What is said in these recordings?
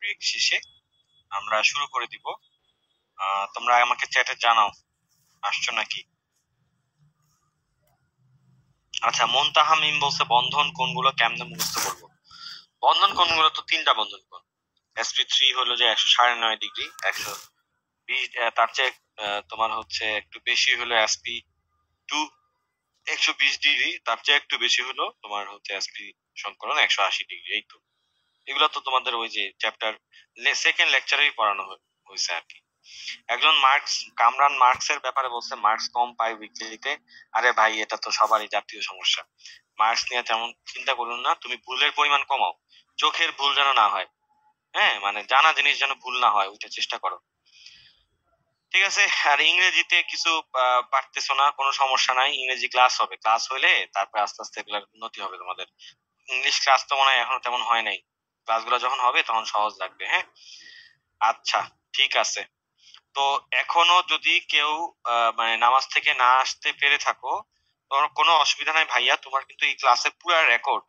Break শেষে আমরা শুরু করে দিব। তোমরা আমাকে চ্যাটে জানাও আসছো নাকি। আচ্ছা, মুনতাহা মিম বলছে বন্ধন কোনগুলো কেমনে মুখস্থ করবো। বন্ধন কোনগুলো তো তিনটা বন্ধন কোণ। sp3 হলো যে 9.5 ডিগ্রি, 120, তার চেয়ে তোমার হচ্ছে একটু বেশি হলো sp2 120 ডিগ্রি, তার চেয়ে একটু বেশি হলো তোমার হচ্ছে sp সংকলন 180 ডিগ্রি। এই তো, এগুলো তো তোমাদের ওই যে চ্যাপ্টার সেকেন্ড লেকচারেই পড়ানো হয়েছে আর কি। একজন কামরান মার্কসের ব্যাপারে বলছে মার্কস কম পায় উইকলিতে। আরে ভাই, এটা তো সবারই জাতীয় সমস্যা। মার্কস নিয়ে তেমন চিন্তা করুন না, তুমি ভুলের পরিমাণ কমাও, চোখের ভুল যেন না হয়। হ্যাঁ, মানে জানা জিনিস যেন ভুল না হয়, ওইটা চেষ্টা করো। ঠিক আছে। আর ইংরেজিতে কিছু পারতেছো না, কোনো সমস্যা নাই, ইংরেজি ক্লাস হবে, ক্লাস হইলে তারপরে আস্তে আস্তে এগুলোর উন্নতি হবে তোমাদের। ইংলিশ ক্লাস তো মনে হয় এখনো তেমন হয় নাই, ক্লাসগুলো যখন হবে তখন সহজ লাগবে। হ্যাঁ, আচ্ছা, ঠিক আছে। তো এখনো যদি কেউ মানে নামাজ থেকে না আসতে পেরে থাকো, তোমার কোনো অসুবিধা নাই ভাইয়া, তোমার কিন্তু এই ক্লাসের পুরো রেকর্ড,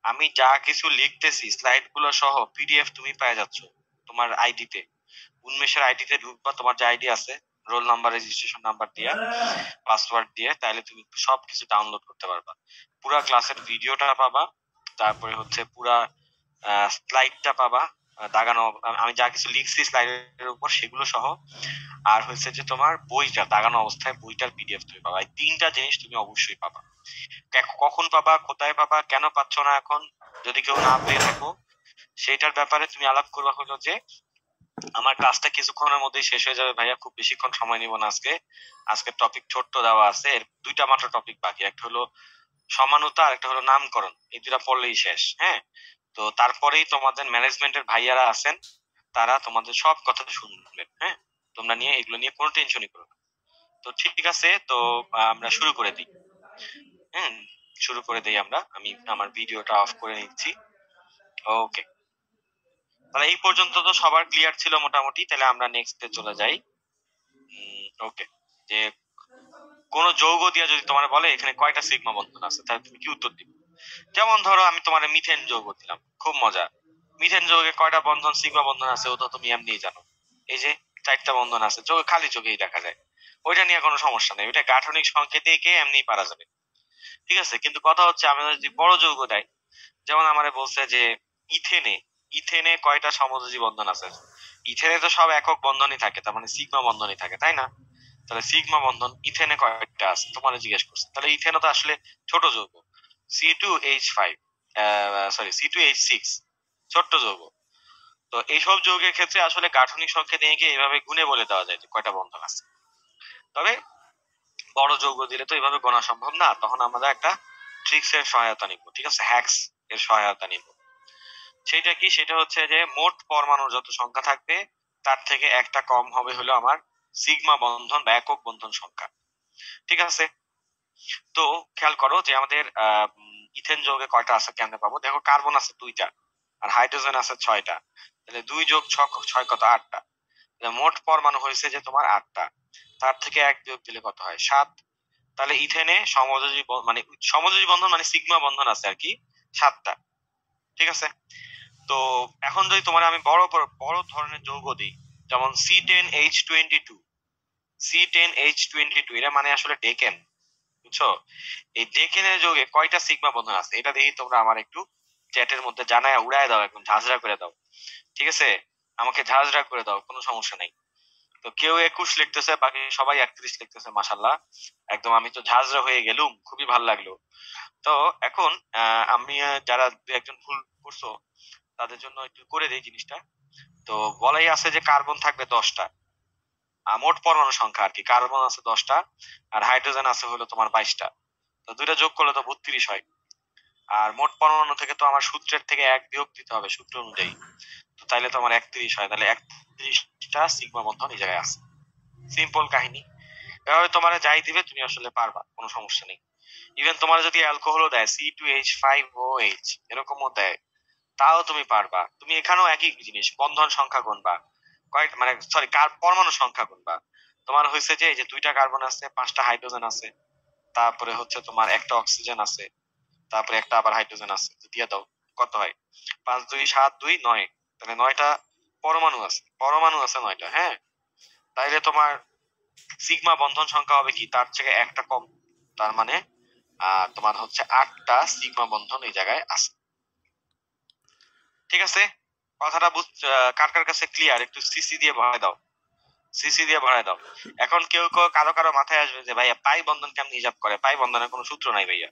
আমি যা কিছু লিখতেছি স্লাইড গুলো সহ পিডিএফ তুমি পেয়ে যাচ্ছ তোমার আইডিতে। উন্মেষের আইডিতে ঢুকবা, তোমার যে আইডি আছে রোল নাম্বার রেজিস্ট্রেশন নাম্বার দিয়ে পাসওয়ার্ড দিয়ে, তাহলে তুমি সবকিছু ডাউনলোড করতে পারবা। পুরা ক্লাসের ভিডিওটা পাবা, তারপরে হচ্ছে পুরা স্লাইডটা পাবা, দাগানো আমি যা কিছু লিখছি স্লাইডের উপর সেগুলো সহ। আর হচ্ছে যে তোমার বইটা দাগানো অবস্থায় বইটার পিডিএফ তুমি পাবা। এই তিনটা জিনিস তুমি অবশ্যই পাবা। কখন পাবা, কোথায় পাবা, কেন পাচ্ছ না এখন, যদি কেউ না পেয়ে থাকো, সেইটার ব্যাপারে তুমি আলাপ করবা হলো যে আমার ক্লাসটা কিছুক্ষণের মধ্যেই শেষ হয়ে যাবে ভাইয়া, খুব বেশিক্ষণ সময় নিব না আজকে। আজকে টপিক ছোট্ট দেওয়া আছে, এর দুইটা মাত্র টপিক বাকি, একটা হলো সমানতা আর একটা হলো নামকরণ, এই দুটা পড়লেই শেষ। হ্যাঁ, তো তারপরেই তোমাদের ম্যানেজমেন্টের ভাইয়ারা আছেন, তারা তোমাদের সব কথা শুনবেন। হ্যাঁ, তোমরা নিয়ে এগুলো নিয়ে কোনো টেনশনই করো না। তো ঠিক আছে, তো আমরা শুরু করে দিই। হুম, শুরু করে দিই আমরা। আমি আমার ভিডিওটা অফ করে নিচ্ছি। ওকে, তাহলে এই পর্যন্ত তো সবার ক্লিয়ার ছিল মোটামুটি, তাহলে আমরা নেক্সটে চলে যাই। ওকে, যে কোন যৌগ দিয়া যদি তোমার বলে এখানে কয়টা সিগমা বন্ধন আছে, তাহলে তুমি কি উত্তর দিবে। যেমন ধরো আমি তোমার মিথেন যৌগ দিলাম, খুব মজা। মিথেন যৌগে কয়টা বন্ধন সিগমা বন্ধন আছে, ও তো তুমি এমনিই জানো। এই যে 4টা বন্ধন আছে, চোখে খালি চোখেই দেখা যায়। ওইটা নিয়ে কোনো সমস্যা নেই, ওইটা গাঠনিক সংকেতে এঁকে এমনি পারা যাবে। ঠিক আছে, কিন্তু কথা হচ্ছে আমি যদি বড় যৌগ দেয়, যেমন আমারে বলছে যে ইথেনে, ইথেনে কয়টা সমযোজী বন্ধন আছে। ইথেনে তো সব একক বন্ধনই থাকে, তার মানে সিগমা বন্ধনই থাকে, তাই না। তাহলে সিগমা বন্ধন ইথেনে কয়টা আছে তোমার জিজ্ঞেস করছে, তাহলে ইথেনে তো আসলে ছোট যৌগ, C2H5, C2H6, ছোট্ট যৌগ। তো এইসব যৌগের ক্ষেত্রে আসলে গাঠনিক সংখ্যা দিয়ে এইভাবে গুণে বলে দেওয়া যায় যে কয়টা বন্ধন আছে। তবে বড় যৌগ দিলে তো এইভাবে গোনা সম্ভব না, তখন আমরা একটা ট্রিক্স এর সহায়তা নিব। ঠিক আছে, হ্যাক্স এর সহায়তা নিব। সেটা কি, সেটা হচ্ছে যে মোট পরমাণুর যত সংখ্যা থাকবে তার থেকে একটা কম হবে হলো আমার সিগমা বন্ধন বা একক বন্ধন সংখ্যা। ঠিক আছে, তো খেয়াল করো যে আমাদের ইথেন যৌগে কয়টা আছে কেমনে পাবো। দেখো, কার্বন আছে 2টা আর হাইড্রোজেন আছে 6টা, তাহলে 2 যোগ 6 কত, 8টা। মোট পরমাণু হয়েছে যে তোমার 8টা, তার থেকে 1 বিয়োগ দিলে কত হয়, 7। তাহলে ইথেনে সমযোজী মানে সমযোজী বন্ধন মানে সিগমা বন্ধন আছে আর কি 7টা। ঠিক আছে, তো এখন যদি তোমার আমি বড় বড় ধরনের যৌগ দিই, যেমন C10H22, C10H22, এটা মানে আসলে ডেকেন, বুঝছো। এই ডেকেনের যৌগে কয়টা সিগমা বন্ধন আছে এটা দেখি তোমরা আমার একটু চ্যাটের মধ্যে জানায় উড়ায় দাও, একদম ঝাঁঝরা করে দাও। ঠিক আছে, আমাকে ঝাঁঝরা করে দাও, কোনো সমস্যা নেই। তো কেউ 21 লিখতেছে, বাকি সবাই 31 লিখতেছে, মাশাল্লাহ। একদম আমি তো ঝাঁঝরা হয়ে গেলুম, খুবই ভালো লাগলো। তো এখন আমি যারা দু একজন ভুল করছো তাদের জন্য একটু করে দিই জিনিসটা। তো বলাই আছে যে কার্বন থাকবে 10টা, মোট পরমাণু সংখ্যা আর কি, কার্বন আছে 10টা আর হাইড্রোজেন আছে হলো তোমার 22টা। তো দুইটা যোগ করলে তো 32 হয়। আর মোট পরমাণু থেকে তো আমার সূত্রের থেকে 1 বিয়োগ দিতে হবে সূত্র অনুযায়ী, তো তাইলে তো আমার 31 হয়, তাহলে 31টা সিগমা বন্ধন এই জায়গায় আছে। সিম্পল কাহিনী। এভাবে তোমার যাই দিবে তুমি আসলে পারবা, কোনো সমস্যা নেই। ইভেন তোমার যদি অ্যালকোহলও দেয় C2H5OH এরকমও দেয়, তাও তুমি পারবা। তুমি এখানেও একই জিনিস, বন্ধন সংখ্যা গুনবা, কয়েক মানে সরি পরমাণু সংখ্যা গুনবা। তোমার হয়েছে যে এই যে 2টা কার্বন আছে, 5টা হাইড্রোজেন আছে, তারপরে হচ্ছে তোমার একটা অক্সিজেন আছে, তারপরে একটা আবার হাইড্রোজেন আছে, তো দিয়ে দাও কত হয়, 5 2 7 2 9, তাহলে 9টা পরমাণু আছে 9টা। হ্যাঁ, তাইলে তোমার সিগমা বন্ধন সংখ্যা হবে কি তার থেকে একটা কম। তার মানে তোমার হচ্ছে 8টা সিগমা বন্ধন এই জায়গায় আছে। ঠিক আছে, কথাটা কার কার কাছে ক্লিয়ার? একটু সিসি দিয়ে ভরায় দাও, সিসি দিয়ে ভরায় দাও। এখন কেউ কেউ কারো কারো মাথায় আসবে যে ভাইয়া পাই বন্ধন কেমন হিসাব করে? পাই বন্ধনের কোনো সূত্র নাই ভাইয়া,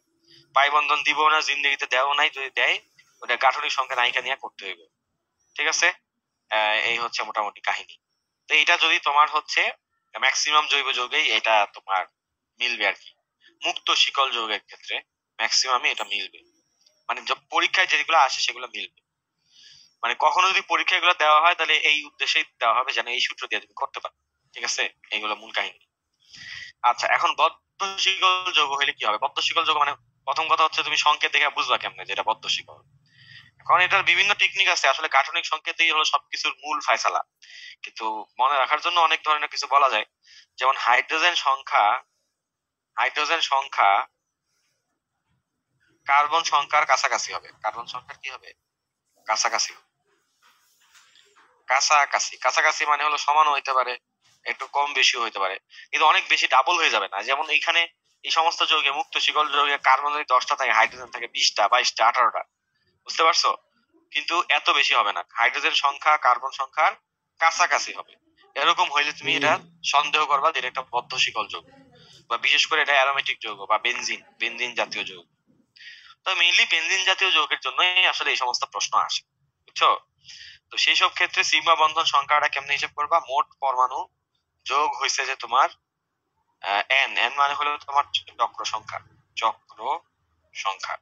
পাই বন্ধন দিব না, জিন্দগিতে দেও নাই, যদি দেয় ওটা গাঠনিক সংখ্যা নায়িকা নিয়ে করতে হইবে। ঠিক আছে, এই হচ্ছে মোটামুটি কাহিনী। তো এটা যদি তোমার হচ্ছে ম্যাক্সিমাম জৈব যৌগেই এটা তোমার মিলবে আর কি, মুক্ত শিকল যৌগের ক্ষেত্রে ম্যাক্সিমামই এটা মিলবে, মানে পরীক্ষায় যেগুলো আসে সেগুলো মিলবে। মানে কখনো যদি পরীক্ষা এগুলো দেওয়া হয় তাহলে এই উদ্দেশ্যেই দেওয়া হবে যেন এই সূত্র দিয়ে তুমি করতে পারো। ঠিক আছে, এইগুলো মূল কাহিনী। আচ্ছা, এখন বদ্ধ শিকল যৌগ হইলে কি হবে? বদ্ধ শিকল যৌগ মানে প্রথম কথা হচ্ছে তুমি সংকেত দেখে বুঝবা কেমনে যেটা বদ্ধ শিকল। কারণ এটার বিভিন্ন টেকনিক আছে, আসলে গাঠনিক সংকেতই হলো সবকিছুর মূল ফয়সালা। কিন্তু মনে রাখার জন্য অনেক ধরনের কিছু বলা যায়, যেমন হাইড্রোজেন সংখ্যা কার্বন সংখ্যার কাছাকাছি হবে। কার্বন সংখ্যার কি হবে? কাছাকাছি হবে। কাছাকাছি মানে হলো সমানও হইতে পারে, একটু কম বেশি হইতে পারে, কিন্তু অনেক বেশি ডাবল হয়ে যাবে না। যেমন এইখানে এই সমস্ত যৌগে, মুক্ত শিকল যৌগে কার্বন যদি 10টা থাকে, হাইড্রোজেন থাকে 20টা, 22টা, 18টা। বুঝতে পারছো? কিন্তু এত বেশি হবে না, হাইড্রোজেন সংখ্যা কার্বন সংখ্যার কাছাকাছি হবে। এরকম হইলে তুমি এটা সন্দেহ করবা যে এটা একটা বদ্ধ শিকল যৌগ, বা বিশেষ করে এটা অ্যারোমেটিক যৌগ বা বেনজিন জাতীয় যৌগ। তো মেইনলি বেনজিন জাতীয় যৌগের জন্যই আসলে এই সমস্ত প্রশ্ন আসে, বুঝছো? তো সেই সব ক্ষেত্রে সিগমা বন্ধন সংখ্যাটা কেমনে হিসাব করবা? মোট পরমাণু যোগ হয়েছে যে তোমার এন, এন মানে হলো তোমার চক্র সংখ্যা, চক্র সংখ্যা।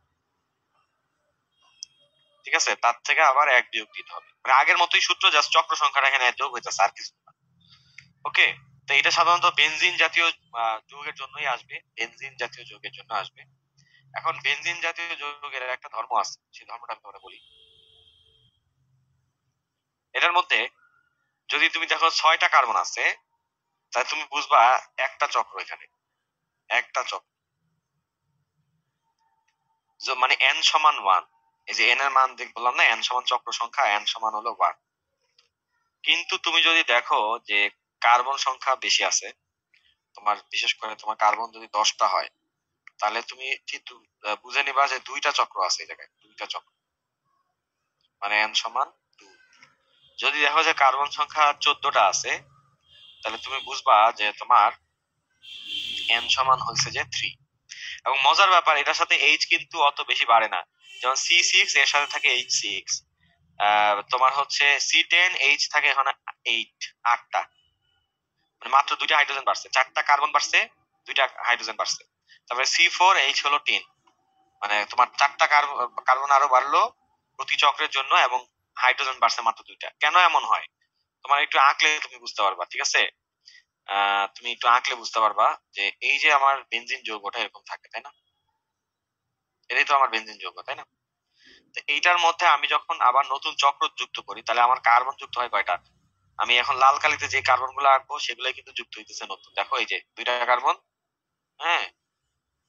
ঠিক আছে, তার থেকে আবার এক বিয়োগ দিতে হবে, মানে আগের মতোই সূত্র, জাস্ট চক্র সংখ্যাটা এখানে যোগ হইতেছে, আর কিছু না। ওকে, তো এটা সাধারণত বেনজিন জাতীয় যৌগের জন্যই আসবে, বেনজিন জাতীয় যৌগের জন্য আসবে। এখন বেনজিন জাতীয় যৌগের একটা ধর্ম আছে, সেই ধর্মটা আমি তোমাকে বলি। এটার মধ্যে যদি তুমি দেখো 6টা কার্বন আছে, তাহলে তুমি বুঝবা একটা চক্র এখানে, একটা চক্র, মানে এন সমান 1। এই যে এন এর মান বললাম না, এন সমান চক্র সংখ্যা, এন সমান হলো 1। কিন্তু তুমি যদি দেখো যে কার্বন সংখ্যা বেশি আছে, তোমার বিশেষ করে তোমার কার্বন যদি 10টা হয়, তাহলে তুমি ঠিক বুঝে নিবা যে 2টা চক্র আছে এই জায়গায়, 2টা চক্র, মানে এন সমান 2। যদি দেখো যে কার্বন সংখ্যা 14টা আছে, তাহলে তুমি বুঝবা যে তোমার এন সমান হচ্ছে যে 3। এবং মজার ব্যাপার, এটার সাথে এইচ কিন্তু অত বেশি বাড়ে না। যেমন C6 এর সাথে থাকে H6, তোমার হচ্ছে C10 এইচ থাকে এখানে 8টা, মানে মাত্র 2টা হাইড্রোজেন বাড়ছে, 4টা কার্বন বাড়ছে, 2টা হাইড্রোজেন বাড়ছে। তারপরে C4 এইচ হলো 10, মানে তোমার 4টা কার্বন আরো বাড়লো প্রতি চক্রের জন্য, এবং হাইড্রোজেন বাড়ছে মাত্র 2টা। কেন এমন হয় তোমার একটু আঁকলে তুমি বুঝতে পারবা। ঠিক আছে, তুমি একটু আঁকলে বুঝতে পারবা যে এই যে আমার বেনজিন যৌগটা এরকম থাকে, তাই না? এটাই তো আমার বেনজিন যৌগ, তাই না? তো এইটার মধ্যে আমি যখন আবার নতুন চক্র যুক্ত করি, তাহলে আমার কার্বন যুক্ত হয় কয়টা? আমি এখন লাল কালিতে যে কার্বন গুলো আঁকবো সেগুলাই কিন্তু যুক্ত হইতেছে নতুন। দেখো এই যে 2টা কার্বন, হ্যাঁ,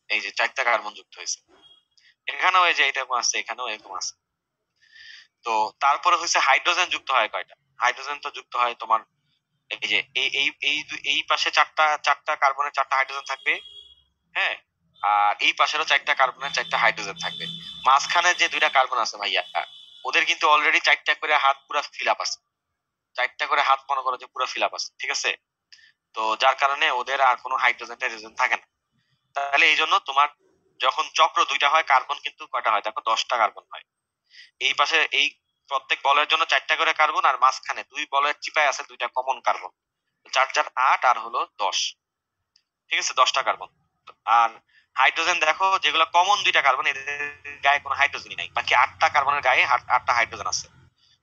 এই যে 4টা কার্বন যুক্ত হয়েছে। এখানেও এই যে এরকম আছে, এখানেও এরকম আছে। তো তারপরে হচ্ছে হাইড্রোজেন যুক্ত হয় কয়টা? হাইড্রোজেন তো যুক্ত হয় তোমার এই যে এই পাশে 4টা কার্বনের 4টা হাইড্রোজেন থাকবে, হ্যাঁ, আর এই পাশেরও 4টা কার্বনের 4টা হাইড্রোজেন থাকবে। মাঝখানে যে 2টা কার্বন আছে ভাইয়া, ওদের কিন্তু অলরেডি 4টা করে হাত পুরো ফিল আপ আছে, 4টা করে হাত মনে করো যে পুরো ফিল আপ আছে। ঠিক আছে, তো যার কারণে ওদের আর কোনো হাইড্রোজেন টাইড্রোজেন থাকে না। তাহলে এই জন্য তোমার যখন চক্র 2টা হয়, কার্বন কিন্তু কয়টা হয় দেখো? 10টা কার্বন হয়। এই পাশে এই প্রত্যেক বলয়ের জন্য 4টা করে কার্বন, আর মাঝখানে 2 বলয়ের চিপায় আছে 2টা কমন কার্বন, 4 4 8 আর হলো 10। ঠিক আছে, 10টা কার্বন। আর হাইড্রোজেন দেখো যেগুলো কমন 2টা কার্বন, এদের গায়ে কোনো হাইড্রোজেনই নাই, বাকি 8টা কার্বনের গায়ে 8টা হাইড্রোজেন আছে।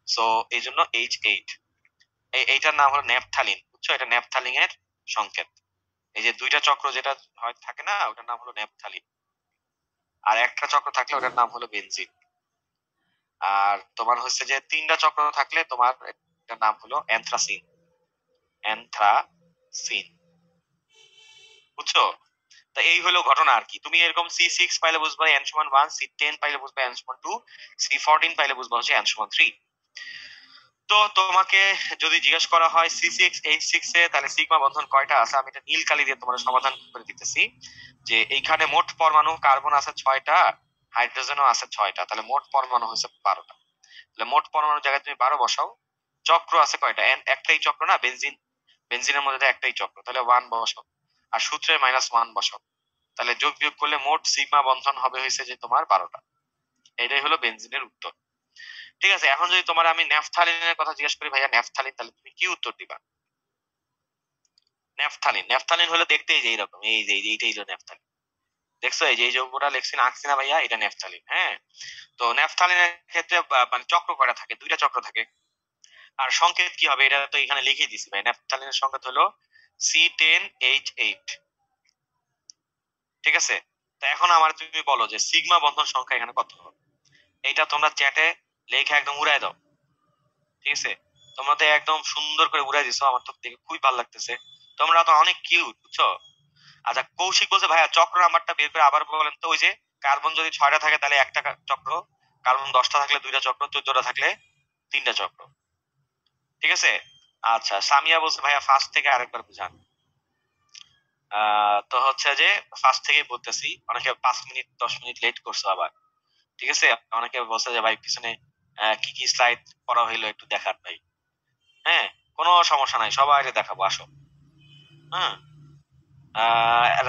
সো এই জন্য H8। এইটার নাম হলো ন্যাপথালিন, বুঝছো? এটা ন্যাপথালিন এর সংকেত। এই যে 2টা চক্র যেটা হয় থাকে না, ওটার নাম হলো ন্যাপথালিন। আর একটা চক্র থাকলে ওটার নাম হলো বেনজিন। আর তোমার হচ্ছে যে 3টা চক্র থাকলে তোমার এটার নাম হলো অ্যানথ্রাসিন, অ্যানথ্রাসিন। বুঝছো? তো এই হলো ঘটনা আর কি। তুমি এরকম C6 পাইলে বুঝবা এন সমান 1, C10 পাইলে বুঝবা এন সমান 2, C14 পাইলে বুঝবা হচ্ছে এন সমান 3। তো তোমাকে যদি জিজ্ঞেস করা হয় C6H6 এ তাহলে সিগমা বন্ধন কয়টা আছে, আমি এটা নীল কালি দিয়ে তোমার সমাধান করে দিতেছি। যে এইখানে মোট পরমাণু কার্বন আছে 6টা, হাইড্রোজেনও আছে 6টা, তাহলে মোট পরমাণু হয়েছে 12টা। তাহলে মোট পরমাণুর জায়গায় তুমি 12 বসাও। চক্র আছে কয়টা, একটাই চক্র না, বেনজিনের মধ্যে একটাই চক্র, তাহলে 1 বসাও। আর সূত্রে -1 বসাও। তাহলে যোগ বিয়োগ করলে মোট সিগমা বন্ধন হবে হয়েছে যে তোমার 12টা। এটাই হলো বেনজিনের উত্তর। ঠিক আছে, এখন যদি তোমার আমি ন্যাফথালিনের কথা জিজ্ঞেস করি, ভাইয়া ন্যাফথালিন, তাহলে তুমি কি উত্তর দিবা? ন্যাফথালিন হলো দেখতে এই যে এইরকম, এই যে এইটাই হলো ন্যাফথালিন। দেখছো এই যে এই যৌগটা লেখছি না, আঁকছি না ভাইয়া, এটা ন্যাফথালিন। হ্যাঁ, তো ন্যাফথালিনের ক্ষেত্রে মানে চক্র কয়টা থাকে? 2টা চক্র থাকে। আর সংকেত কি হবে এটা তো এখানে লিখে দিছি ভাই, ন্যাফথালিনের সংকেত হলো C10H8। ঠিক আছে, তো এখন আমার তুমি বলো যে সিগমা বন্ধন সংখ্যা এখানে কত হবে? এইটা তোমরা চ্যাটে লেখা একদম উড়াই দাও। ঠিক আছে, তোমরা তো একদম সুন্দর করে উড়াই দিছো, আমার তো দেখে খুবই ভালো লাগতেছে। তোমরা তো অনেক কিউট, বুঝছো? আচ্ছা, কৌশিক বলছে ভাইয়া চক্র নাম্বারটা বের করে আবার বলেন তো। ওই যে কার্বন যদি 6টা থাকে তাহলে একটা চক্র, কার্বন 10টা থাকলে 2টা চক্র, 14টা থাকলে 3টা চক্র। ঠিক আছে। আচ্ছা, সামিয়া বলছে ভাইয়া ফার্স্ট থেকে আরেকবার বুঝান। তো হচ্ছে যে ফার্স্ট থেকেই বলতেছি, অনেকে 5 মিনিট 10 মিনিট লেট করছো আবার। ঠিক আছে, অনেকে বলছে যে ভাই পিছনে কি কি স্লাইড করা হইলো একটু দেখার ভাই। হ্যাঁ, কোনো সমস্যা নাই, সবাই দেখাবো, আসো। হ্যাঁ,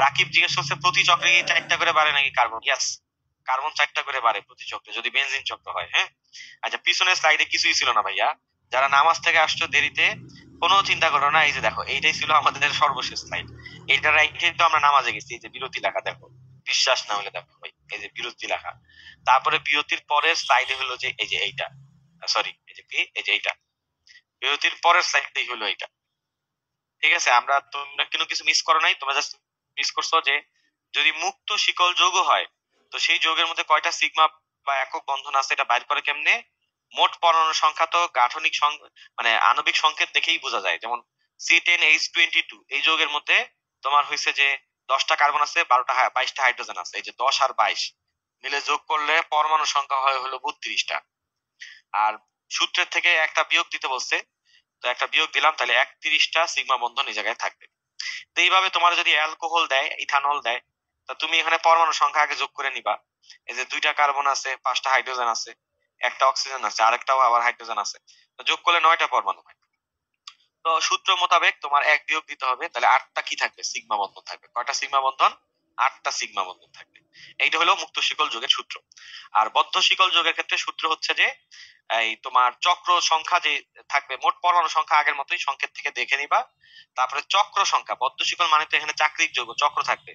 রাকিব জিজ্ঞেস করছে প্রতি চক্রে কি 4টা করে বাড়ে নাকি কার্বন? ইয়াস, কার্বন 4টা করে বাড়ে প্রতি চক্রে যদি বেনজিন চক্র হয়। হ্যাঁ, আচ্ছা, পিছনের স্লাইডে কিছুই ছিল না ভাইয়া, যারা নামাজ থেকে আসছো দেরিতে কোনো চিন্তা করো না। এই যে দেখো, এইটাই ছিল আমাদের সর্বশেষ স্লাইড। এইটা রাইটে তো আমরা নামাজে গেছি। এই যে বিরতি লেখা দেখো, বিশ্বাস না হলে দেখো ভাই, এই যে বিরতি লেখা। তারপরে বিরতির পরের স্লাইডে হলো যে এই যে এইটা, সরি এই যে কি, এই যে এইটা বিরতির পরের স্লাইডটাই হলো এইটা। ঠিক আছে, আমরা তোমরা কোনো কিছু মিস করো নাই, তোমরা জাস্ট মিস করছো যে যদি মুক্ত শিকল যৌগ হয় তো সেই যৌগের মধ্যে কয়টা সিগমা বা একক বন্ধন আছে এটা বাইর করে কেমনে? মোট পরমাণু সংখ্যা তো গাঠনিক মানে আণবিক সংকেত দেখেই বোঝা যায়। যেমন C10H22 এই যৌগের মধ্যে তোমার হয়েছে যে 10টা কার্বন আছে, 22টা হাইড্রোজেন আছে। এই যে 10 আর 22 মিলে যোগ করলে পরমাণু সংখ্যা হয় হলো 32টা। আর সূত্রের থেকে একটা বিয়োগ দিতে বলছে, তো একটা বিয়োগ দিলাম, তাহলে 31টা সিগমা বন্ধন এই জায়গায় থাকবে। তো এইভাবে তোমার যদি অ্যালকোহল দেয়, ইথানল দেয়, তা তুমি এখানে পরমাণু সংখ্যা আগে যোগ করে নিবা। এই যে 2টা কার্বন আছে, 5টা হাইড্রোজেন আছে, একটা অক্সিজেন আছে, আরেকটাও আবার হাইড্রোজেন আছে, তো যোগ করলে 9টা পরমাণু হয়। তো সূত্র মোতাবেক তোমার এক বিয়োগ দিতে হবে, তাহলে 8টা কি থাকবে? সিগমা বন্ধন থাকবে। কয়টা সিগমা বন্ধন? 8টা সিগমা বন্ধন থাকবে। এইটা হলো মুক্ত শিকল যোগের সূত্র। আর বদ্ধ শিকল যোগের ক্ষেত্রে সূত্র হচ্ছে যে এই তোমার চক্র সংখ্যা যে থাকবে, মোট পরমাণু সংখ্যা আগের মতোই সংকেত থেকে দেখে নিবা। তারপরে চক্র সংখ্যা, বদ্ধ শিকল মানে তো এখানে চাকরির যৌগ, চক্র থাকবে।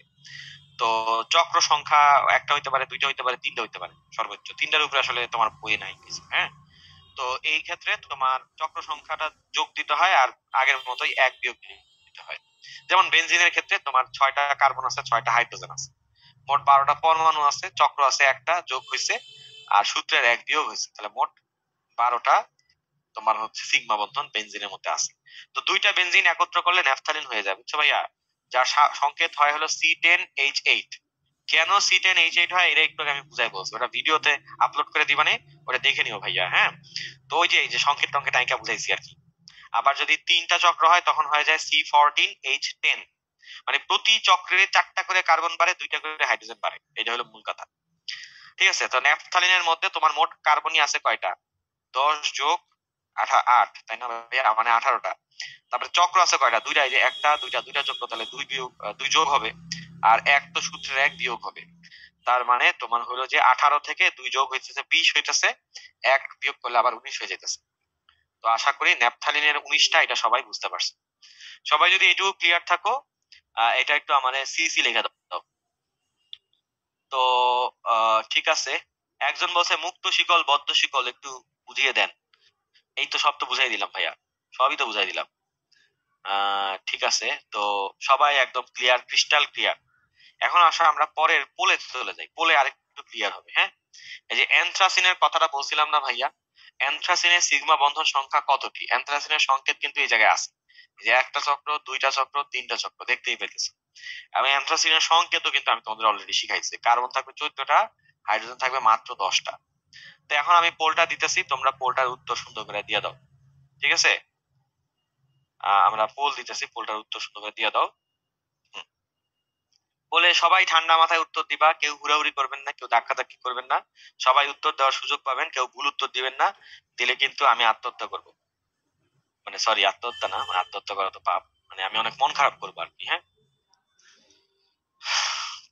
তো চক্র সংখ্যা একটা হইতে পারে, 2টা হইতে পারে, 3টা হইতে পারে, সর্বোচ্চ 3টার উপরে আসলে তোমার বইয়ে নাই কিছু। হ্যাঁ, তো এই ক্ষেত্রে তোমার চক্র সংখ্যাটা যোগ দিতে হয়, আর আগের মতোই এক বিয়োগ দিতে হয়। যেমন বেনজিনের ক্ষেত্রে তোমার 6টা কার্বন আছে, 6টা হাইড্রোজেন আছে, মোট 12টা পরমাণু আছে, চক্র আছে একটা, যোগ হয়েছে, আর সূত্রের এক বিয়োগ হয়েছে, তাহলে মোট 12টা তোমার হচ্ছে সিগমা বন্ধন বেনজিনের মধ্যে আছে। তো 2টা বেনজিন একত্র করলে ন্যাফথালিন হয়ে যাবে, বুঝছো ভাইয়া? যার সংকেত হয় হলো C10H8। কেন C10H8 হয় এটা একটু আগে আমি বুঝাই বলছি, ওটা ভিডিওতে আপলোড করে দিবানে, ওটা দেখে নিও ভাইয়া। হ্যাঁ, তো ওই যে এই যে সংকেত টংকেত আইকা বুঝাইছি আর কি। আবার যদি 3টা চক্র হয় তখন হয়ে যায় C14H10। মানে প্রতি চক্রে 4টা করে কার্বন বাড়ে, 2টা করে হাইড্রোজেন বাড়ে, এটা হলো মূল কথা। ঠিক আছে, তো ন্যাফথালিনের মধ্যে তোমার মোট কার্বনই আছে কয়টা? 10 যোগ 8, তাই না ভাইয়া? মানে 18টা। তারপরে চক্র আছে কয়টা? 2টা। এই যে একটা, 2টা চক্র, তাহলে 2 বিয়োগ 2 যোগ হবে, আর এক তো সূত্রের এক বিয়োগ হবে। তার মানে তোমার হলো যে 18 থেকে 2 যোগ হইতেছে 20 হইতেছে, এক বিয়োগ করলে আবার 19 হয়ে যেতেছে। তো আশা করি ন্যাপথালিনের 19টা এটা সবাই বুঝতে পারছে। সবাই যদি এটুকু ক্লিয়ার থাকো, এটা একটু আমাদের সিসি লেখা দাও। তো ঠিক আছে, একজন বলছে মুক্ত শিকল বদ্ধ শিকল একটু বুঝিয়ে দেন। এই তো সব তো বুঝাই দিলাম ভাইয়া, সবই তো বুঝাই দিলাম। ঠিক আছে, তো সবাই একদম ক্লিয়ার, ক্রিস্টাল ক্লিয়ার। এখন আসা আমরা পরের পোলে চলে যাই, পোলে আরেকটু ক্লিয়ার হবে। হ্যাঁ, এই যে অ্যানথ্রাসিনের কথাটা বলছিলাম না ভাইয়া, অ্যানথ্রাসিনের সিগমা বন্ধন সংখ্যা কতটি? অ্যানথ্রাসিনের সংকেত কিন্তু এই জায়গায় আছে, যে একটা চক্র, 2টা চক্র, 3টা চক্র, দেখতেই পেতেছি। আমি অ্যানথ্রাসিনের সংকেতও কিন্তু আমি তোমাদের অলরেডি শিখাইছি। কার্বন থাকবে 14টা, হাইড্রোজেন থাকবে মাত্র 10টা। তো এখন আমি পোলটা দিতেছি, তোমরা পোলটার উত্তর সুন্দর করে দিয়ে দাও। ঠিক আছে, আমরা পোল দিতেছি, পোলটার উত্তর সুন্দর করে দিয়ে দাও। বলে সবাই ঠান্ডা মাথায় উত্তর দিবা, কেউ হুড়াহুড়ি করবেন না, কেউ ধাক্কাধাক্কি করবেন না, সবাই উত্তর দেওয়ার সুযোগ পাবেন, কেউ ভুল উত্তর দিবেন না, দিলে কিন্তু আমি আত্মহত্যা করব। মানে সরি, আত্মহত্যা না, মানে আত্মহত্যা করা তো পাপ, মানে আমি অনেক মন খারাপ করবো আর কি। হ্যাঁ,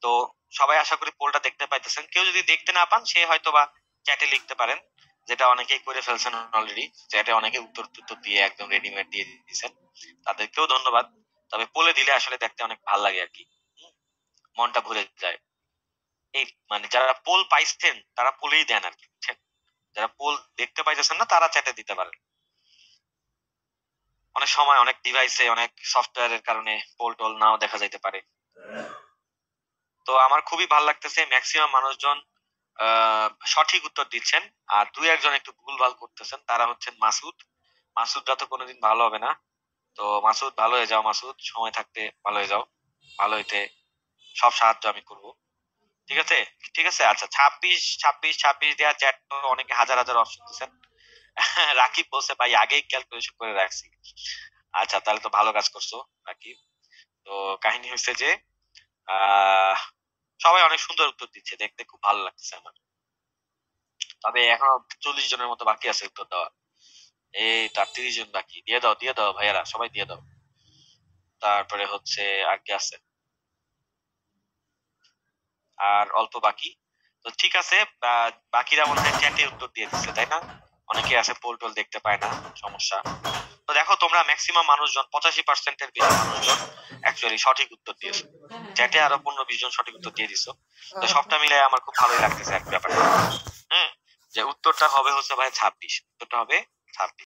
তো সবাই আশা করি পোলটা দেখতে পাইতেছেন। কেউ যদি দেখতে না পান সে হয়তো বা চ্যাটে লিখতে পারেন, যেটা অনেকেই করে ফেলছেন অলরেডি। চ্যাটে অনেকে উত্তর উত্তর দিয়ে একদম রেডিমেড দিয়ে দিয়েছেন, তাদেরকেও ধন্যবাদ। তবে পোলে দিলে আসলে দেখতে অনেক ভালো লাগে আর কি, মনটা ভরে যায়। এই মানে যারা পোল পাইছেন তারা পোলেই দেন আর কি, বুঝছেন? যারা পোল দেখতে পাইতেছেন না তারা চ্যাটে দিতে পারেন। অনেক সময় অনেক ডিভাইসে অনেক সফটওয়্যারের কারণে পোল টোল নাও দেখা যাইতে পারে। তো আমার খুবই ভালো লাগতেছে, ম্যাক্সিমাম মানুষজন সঠিক উত্তর দিচ্ছেন। আর দুই একজন একটু ভুলভাল করতেছেন, তারা হচ্ছেন মাসুদ। মাসুদরা তো কোনোদিন ভালো হবে না। তো মাসুদ, ভালো হয়ে যাও মাসুদ, সময় থাকতে ভালো হয়ে যাও। ভালো হইতে সব সাহায্য আমি করব। ঠিক আছে, ঠিক আছে। আচ্ছা, 26 দেওয়া চ্যাট তো অনেকে হাজার হাজার অপশন দিচ্ছেন। রাকিব বলছে ভাই আগেই ক্যালকুলেশন করে রাখছি। আচ্ছা, তাহলে তো ভালো কাজ করছো রাকিব। তো কাহিনী হচ্ছে যে আহ সবাই অনেক সুন্দর উত্তর দিচ্ছে, দেখতে খুব ভালো লাগছে আমার। তবে এখনো 40 জনের মতো বাকি আছে উত্তর দেওয়া। এই তার 30 জন বাকি, দিয়ে দাও দিয়ে দাও ভাইয়ারা, সবাই দিয়ে দাও। তারপরে হচ্ছে আর কি আছে, আর অল্প বাকি। তো ঠিক আছে, বাকিরা মনে হয় চ্যাটে উত্তর দিয়ে দিচ্ছে, তাই না? অনেকে আছে পোল টোল দেখতে পায় না, সমস্যা। তো দেখো তোমরা ম্যাক্সিমাম মানুষজন, 85%-এর বেশি মানুষজন অ্যাকচুয়ালি সঠিক উত্তর দিয়েছো। চ্যাটে আরো 15-20 জন সঠিক উত্তর দিয়ে দিছো। তো সবটা মিলে আমার খুব ভালোই লাগতেছে এক ব্যাপারটা। হ্যাঁ, যে উত্তরটা হবে হচ্ছে ভাই 26, উত্তরটা হবে 26।